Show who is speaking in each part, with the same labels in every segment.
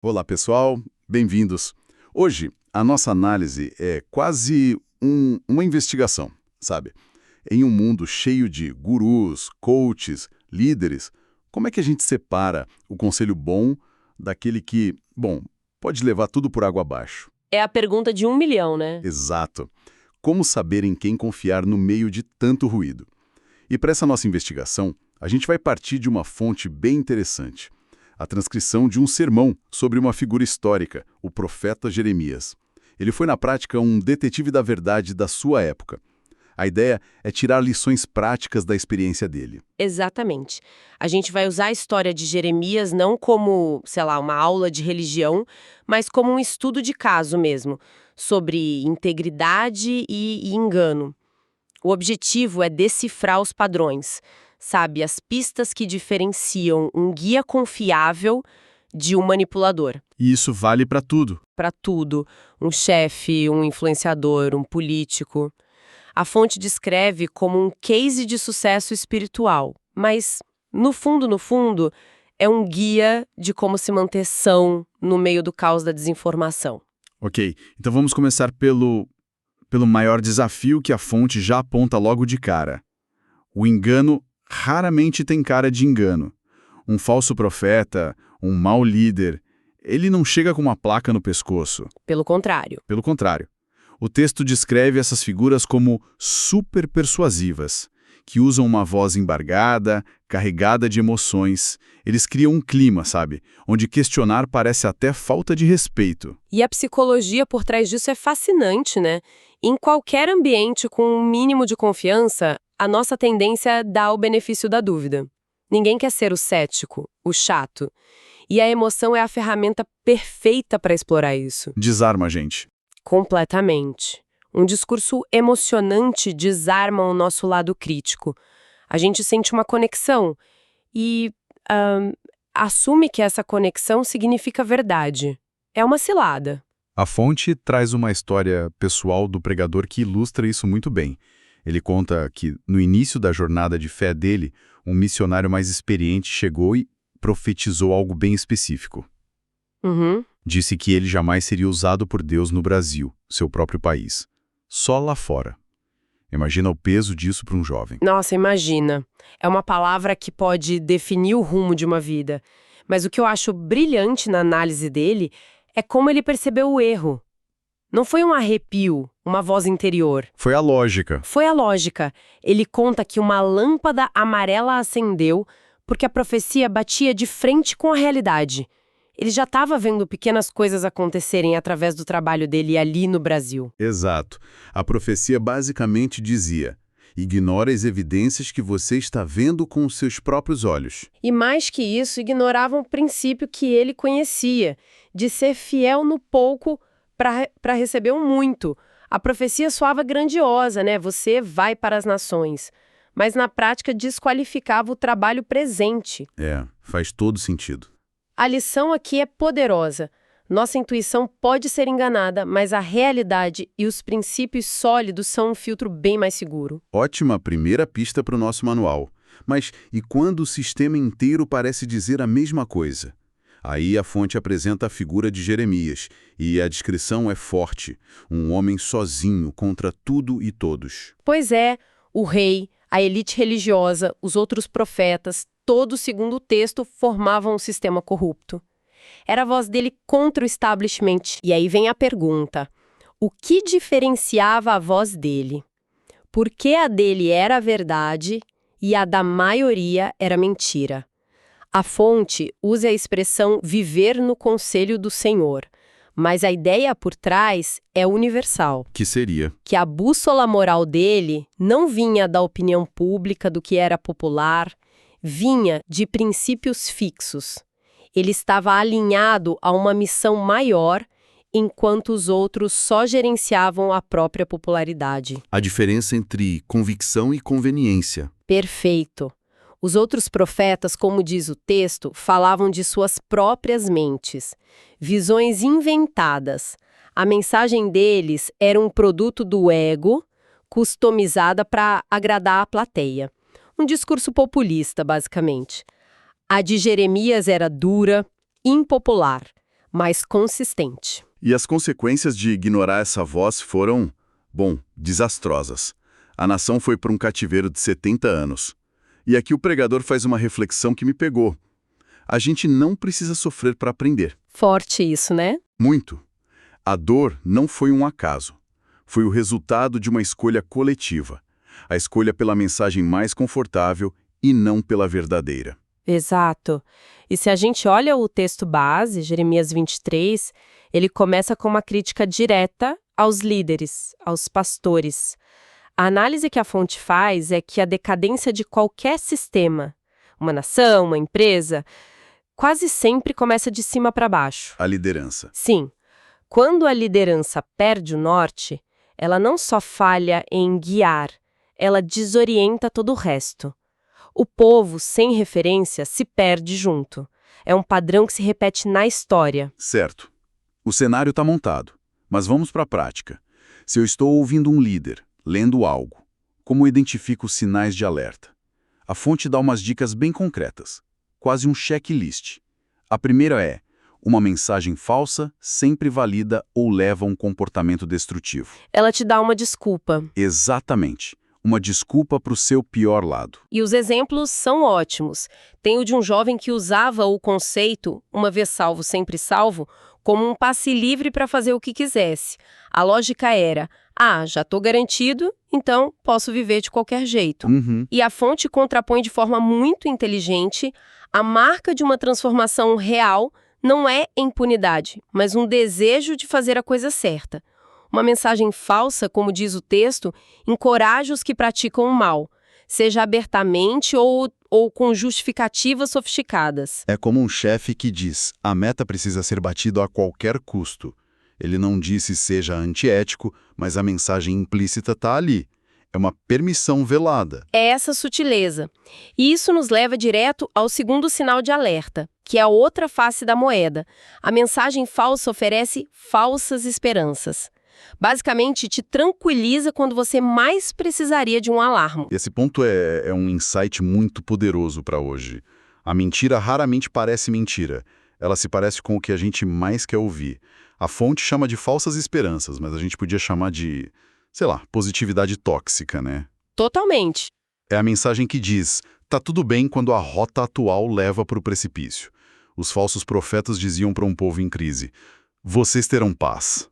Speaker 1: Olá, pessoal, bem-vindos. Hoje, a nossa análise é quase uma investigação, sabe? Em um mundo cheio de gurus, coaches, líderes, como é que a gente separa o conselho bom daquele que, bom, pode levar tudo por água abaixo?
Speaker 2: É a pergunta de 1 milhão, né?
Speaker 1: Exato. Como saber em quem confiar no meio de tanto ruído? E para essa nossa investigação, a gente vai partir de uma fonte bem interessante. A transcrição de um sermão sobre uma figura histórica, o profeta Jeremias. Ele foi, na prática, um detetive da verdade da sua época. A ideia é tirar lições práticas da experiência dele.
Speaker 2: Exatamente. A gente vai usar a história de Jeremias não como, sei lá, uma aula de religião, mas como um estudo de caso mesmo, sobre integridade e engano. O objetivo é decifrar os padrões, sabe? As pistas que diferenciam um guia confiável de um manipulador.
Speaker 1: E isso vale para tudo.
Speaker 2: Para tudo, um chefe, um influenciador, um político. A fonte descreve como um case de sucesso espiritual, mas, no fundo, é um guia de como se manter são no meio do caos da desinformação.
Speaker 3: Ok, então vamos começar pelo maior desafio que a fonte já aponta logo de cara. O engano raramente tem cara de engano. Um falso profeta, um mau líder, ele não chega com uma placa no pescoço.
Speaker 2: Pelo contrário.
Speaker 3: Pelo contrário. O texto descreve essas figuras como super persuasivas, que usam uma voz embargada, carregada de emoções. Eles criam um clima, sabe? Onde questionar parece até falta de respeito.
Speaker 2: E a psicologia por trás disso é fascinante, né? Em qualquer ambiente com um mínimo de confiança, a nossa tendência é dar o benefício da dúvida. Ninguém quer ser o cético, o chato. E a emoção é a ferramenta perfeita para explorar isso.
Speaker 3: Desarma a gente.
Speaker 2: Completamente. Um discurso emocionante desarma o nosso lado crítico. A gente sente uma conexão e assume que essa conexão significa verdade. É uma cilada.
Speaker 3: A fonte traz uma história pessoal do pregador que ilustra isso muito bem. Ele conta que, no início da jornada de fé dele, um missionário mais experiente chegou e profetizou algo bem específico.
Speaker 2: Uhum.
Speaker 3: Disse que ele jamais seria usado por Deus no Brasil, seu próprio país. Só lá fora. Imagina o peso disso para um jovem.
Speaker 2: Nossa, imagina. É uma palavra que pode definir o rumo de uma vida. Mas o que eu acho brilhante na análise dele é como ele percebeu o erro. Não foi um arrepio, uma voz interior.
Speaker 3: Foi a lógica.
Speaker 2: Foi a lógica. Ele conta que uma lâmpada amarela acendeu porque a profecia batia de frente com a realidade. Ele já estava vendo pequenas coisas acontecerem através do trabalho dele ali no Brasil.
Speaker 1: Exato. A profecia basicamente dizia: ignore as evidências que você está vendo com os seus próprios olhos.
Speaker 2: E mais que isso, ignoravam o princípio que ele conhecia, de ser fiel no pouco para receber o muito. A profecia soava grandiosa, né? Você vai para as nações. Mas na prática desqualificava o trabalho presente.
Speaker 1: É, faz todo sentido.
Speaker 2: A lição aqui é poderosa. Nossa intuição pode ser enganada, mas a realidade e os princípios sólidos são um filtro bem mais seguro.
Speaker 1: Ótima primeira pista para o nosso manual. Mas e quando o sistema inteiro parece dizer a mesma coisa? Aí a fonte apresenta a figura de Jeremias, e a descrição é forte. Um homem sozinho contra tudo e todos.
Speaker 2: Pois é, o rei, a elite religiosa, os outros profetas, todos, segundo o texto, formavam um sistema corrupto. Era a voz dele contra o establishment. E aí vem a pergunta: o que diferenciava a voz dele? Por que a dele era a verdade e a da maioria era mentira? A fonte usa a expressão viver no conselho do Senhor, mas a ideia por trás é universal.
Speaker 1: Que seria?
Speaker 2: Que a bússola moral dele não vinha da opinião pública, do que era popular, vinha de princípios fixos. Ele estava alinhado a uma missão maior, enquanto os outros só gerenciavam a própria popularidade.
Speaker 1: A diferença entre convicção e conveniência.
Speaker 2: Perfeito. Os outros profetas, como diz o texto, falavam de suas próprias mentes, visões inventadas. A mensagem deles era um produto do ego, customizada para agradar a plateia. Um discurso populista, basicamente. A de Jeremias era dura, impopular, mais consistente.
Speaker 1: E as consequências de ignorar essa voz foram, desastrosas. A nação foi para um cativeiro de 70 anos. E aqui o pregador faz uma reflexão que me pegou. A gente não precisa sofrer para aprender.
Speaker 2: Forte isso, né?
Speaker 1: Muito. A dor não foi um acaso. Foi o resultado de uma escolha coletiva. A escolha pela mensagem mais confortável e não pela verdadeira.
Speaker 2: Exato. E se a gente olha o texto base, Jeremias 23, ele começa com uma crítica direta aos líderes, aos pastores. A análise que a fonte faz é que a decadência de qualquer sistema, uma nação, uma empresa, quase sempre começa de cima para baixo.
Speaker 1: A liderança.
Speaker 2: Sim. Quando a liderança perde o norte, ela não só falha em guiar, ela desorienta todo o resto. O povo, sem referência, se perde junto. É um padrão que se repete na história.
Speaker 1: Certo. O cenário está montado, mas vamos para a prática. Se eu estou ouvindo um líder, lendo algo, como eu identifico os sinais de alerta? A fonte dá umas dicas bem concretas, quase um checklist. A primeira é: uma mensagem falsa sempre valida ou leva a um comportamento destrutivo.
Speaker 2: Ela te dá uma desculpa.
Speaker 1: Exatamente. Uma desculpa para o seu pior lado.
Speaker 2: E os exemplos são ótimos. Tem o de um jovem que usava o conceito, uma vez salvo, sempre salvo, como um passe livre para fazer o que quisesse. A lógica era: já estou garantido, então posso viver de qualquer jeito. E a fonte contrapõe de forma muito inteligente: a marca de uma transformação real não é impunidade, mas um desejo de fazer a coisa certa. Uma mensagem falsa, como diz o texto, encoraja os que praticam o mal, seja abertamente ou com justificativas sofisticadas.
Speaker 1: É como um chefe que diz: a meta precisa ser batida a qualquer custo. Ele não disse seja antiético, mas a mensagem implícita está ali. É uma permissão velada.
Speaker 2: É essa sutileza. E isso nos leva direto ao segundo sinal de alerta, que é a outra face da moeda. A mensagem falsa oferece falsas esperanças. Basicamente, te tranquiliza quando você mais precisaria de um alarme.
Speaker 1: Esse ponto é um insight muito poderoso para hoje. A mentira raramente parece mentira. Ela se parece com o que a gente mais quer ouvir. A fonte chama de falsas esperanças, mas a gente podia chamar de, positividade tóxica, né?
Speaker 2: Totalmente.
Speaker 1: É a mensagem que diz: tá tudo bem quando a rota atual leva para o precipício. Os falsos profetas diziam para um povo em crise: vocês terão paz.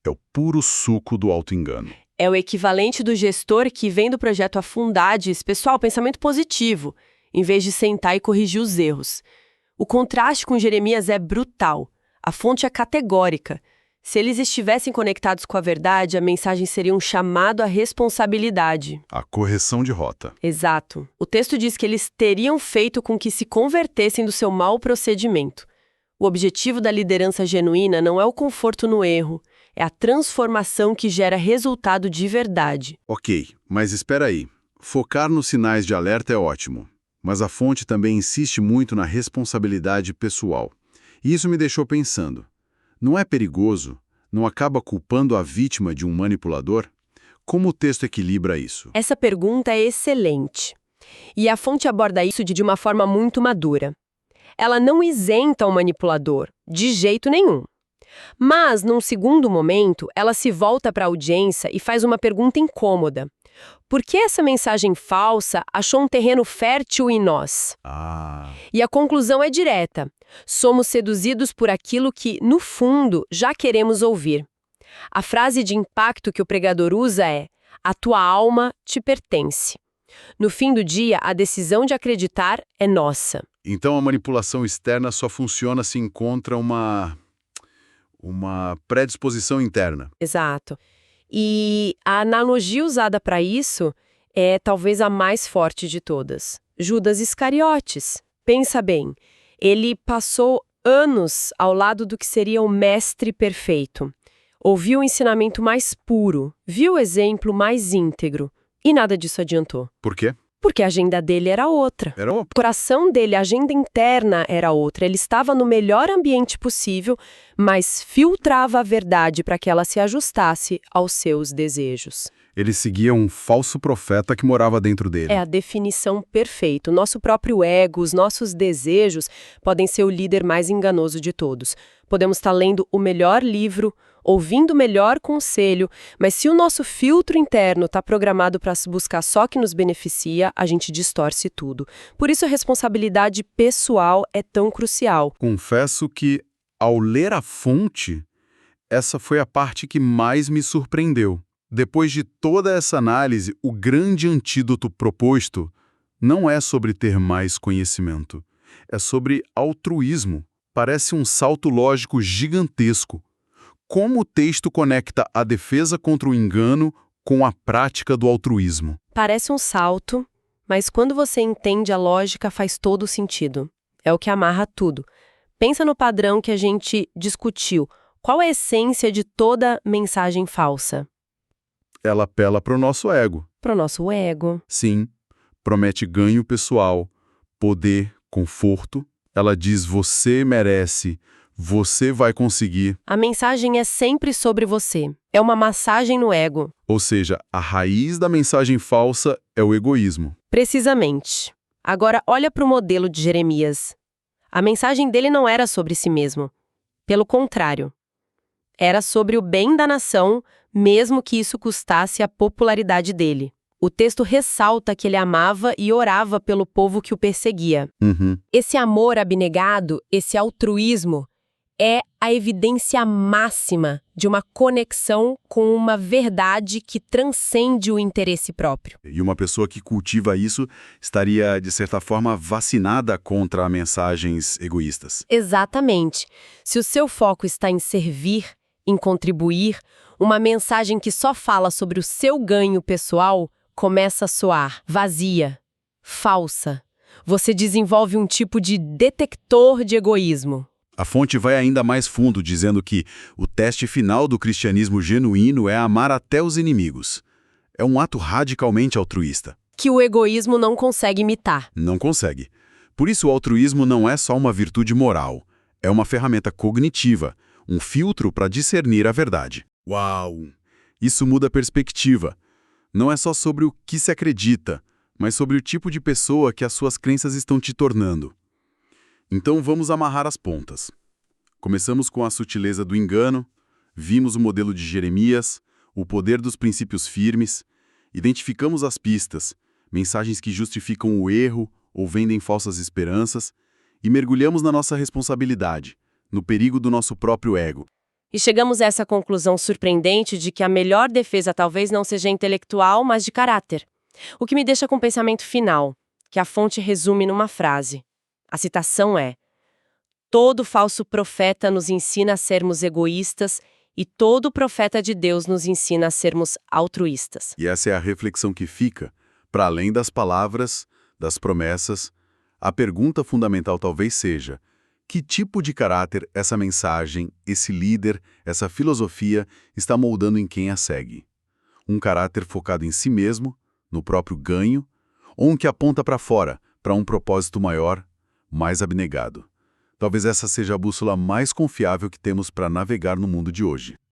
Speaker 1: É o puro suco do auto-engano.
Speaker 2: É o equivalente do gestor que vem do projeto afundar diz: pessoal, pensamento positivo, em vez de sentar e corrigir os erros. O contraste com Jeremias é brutal. A fonte é categórica. Se eles estivessem conectados com a verdade, a mensagem seria um chamado à responsabilidade.
Speaker 1: A correção de rota.
Speaker 2: Exato. O texto diz que eles teriam feito com que se convertessem do seu mau procedimento. O objetivo da liderança genuína não é o conforto no erro, é a transformação que gera resultado de verdade.
Speaker 1: Ok, mas espera aí. Focar nos sinais de alerta é ótimo, mas a fonte também insiste muito na responsabilidade pessoal. E isso me deixou pensando. Não é perigoso? Não acaba culpando a vítima de um manipulador? Como o texto equilibra isso?
Speaker 2: Essa pergunta é excelente. E a fonte aborda isso de uma forma muito madura. Ela não isenta o manipulador, de jeito nenhum. Mas, num segundo momento, ela se volta para a audiência e faz uma pergunta incômoda. Por que essa mensagem falsa achou um terreno fértil em nós? E a conclusão é direta. Somos seduzidos por aquilo que, no fundo, já queremos ouvir. A frase de impacto que o pregador usa é: a tua alma te pertence. No fim do dia, a decisão de acreditar é nossa.
Speaker 1: Então a manipulação externa só funciona se encontra uma predisposição interna.
Speaker 2: Exato. E a analogia usada para isso é talvez a mais forte de todas. Judas Iscariotes. Pensa bem, ele passou anos ao lado do que seria o mestre perfeito. Ouviu o ensinamento mais puro, viu o exemplo mais íntegro, e nada disso adiantou.
Speaker 1: Por quê?
Speaker 2: Porque a agenda dele era outra. O coração dele, a agenda interna era outra. Ele estava no melhor ambiente possível, mas filtrava a verdade para que ela se ajustasse aos seus desejos.
Speaker 1: Ele seguia um falso profeta que morava dentro dele.
Speaker 2: É a definição perfeita. O nosso próprio ego, os nossos desejos podem ser o líder mais enganoso de todos. Podemos estar lendo o melhor livro, ouvindo o melhor conselho, mas se o nosso filtro interno está programado para buscar só o que nos beneficia, a gente distorce tudo. Por isso a responsabilidade pessoal é tão crucial.
Speaker 1: Confesso que, ao ler a fonte, essa foi a parte que mais me surpreendeu. Depois de toda essa análise, o grande antídoto proposto não é sobre ter mais conhecimento. É sobre altruísmo. Parece um salto lógico gigantesco. Como o texto conecta a defesa contra o engano com a prática do altruísmo?
Speaker 2: Parece um salto, mas quando você entende a lógica faz todo sentido. É o que amarra tudo. Pensa no padrão que a gente discutiu. Qual é a essência de toda mensagem falsa?
Speaker 1: Ela apela para o nosso ego.
Speaker 2: Para o nosso ego.
Speaker 1: Sim, promete ganho pessoal, poder, conforto. Ela diz: você merece, você vai conseguir.
Speaker 2: A mensagem é sempre sobre você. É uma massagem no ego.
Speaker 1: Ou seja, a raiz da mensagem falsa é o egoísmo.
Speaker 2: Precisamente. Agora, olha para o modelo de Jeremias. A mensagem dele não era sobre si mesmo. Pelo contrário. Era sobre o bem da nação, mesmo que isso custasse a popularidade dele. O texto ressalta que ele amava e orava pelo povo que o perseguia. Esse amor abnegado, esse altruísmo, é a evidência máxima de uma conexão com uma verdade que transcende o interesse próprio.
Speaker 1: E uma pessoa que cultiva isso estaria, de certa forma, vacinada contra mensagens egoístas.
Speaker 2: Exatamente. Se o seu foco está em servir, em contribuir, uma mensagem que só fala sobre o seu ganho pessoal começa a soar vazia, falsa. Você desenvolve um tipo de detector de egoísmo.
Speaker 1: A fonte vai ainda mais fundo, dizendo que o teste final do cristianismo genuíno é amar até os inimigos. É um ato radicalmente altruísta.
Speaker 2: Que o egoísmo não consegue imitar.
Speaker 1: Não consegue. Por isso, o altruísmo não é só uma virtude moral. É uma ferramenta cognitiva, um filtro para discernir a verdade. Uau! Isso muda a perspectiva. Não é só sobre o que se acredita, mas sobre o tipo de pessoa que as suas crenças estão te tornando. Então vamos amarrar as pontas. Começamos com a sutileza do engano, vimos o modelo de Jeremias, o poder dos princípios firmes, identificamos as pistas, mensagens que justificam o erro ou vendem falsas esperanças, e mergulhamos na nossa responsabilidade, no perigo do nosso próprio ego.
Speaker 2: E chegamos a essa conclusão surpreendente de que a melhor defesa talvez não seja intelectual, mas de caráter. O que me deixa com o pensamento final, que a fonte resume numa frase. A citação é: todo falso profeta nos ensina a sermos egoístas e todo profeta de Deus nos ensina a sermos altruístas.
Speaker 1: E essa é a reflexão que fica, para além das palavras, das promessas. A pergunta fundamental talvez seja: que tipo de caráter essa mensagem, esse líder, essa filosofia está moldando em quem a segue? Um caráter focado em si mesmo, no próprio ganho, ou um que aponta para fora, para um propósito maior, mais abnegado? Talvez essa seja a bússola mais confiável que temos para navegar no mundo de hoje.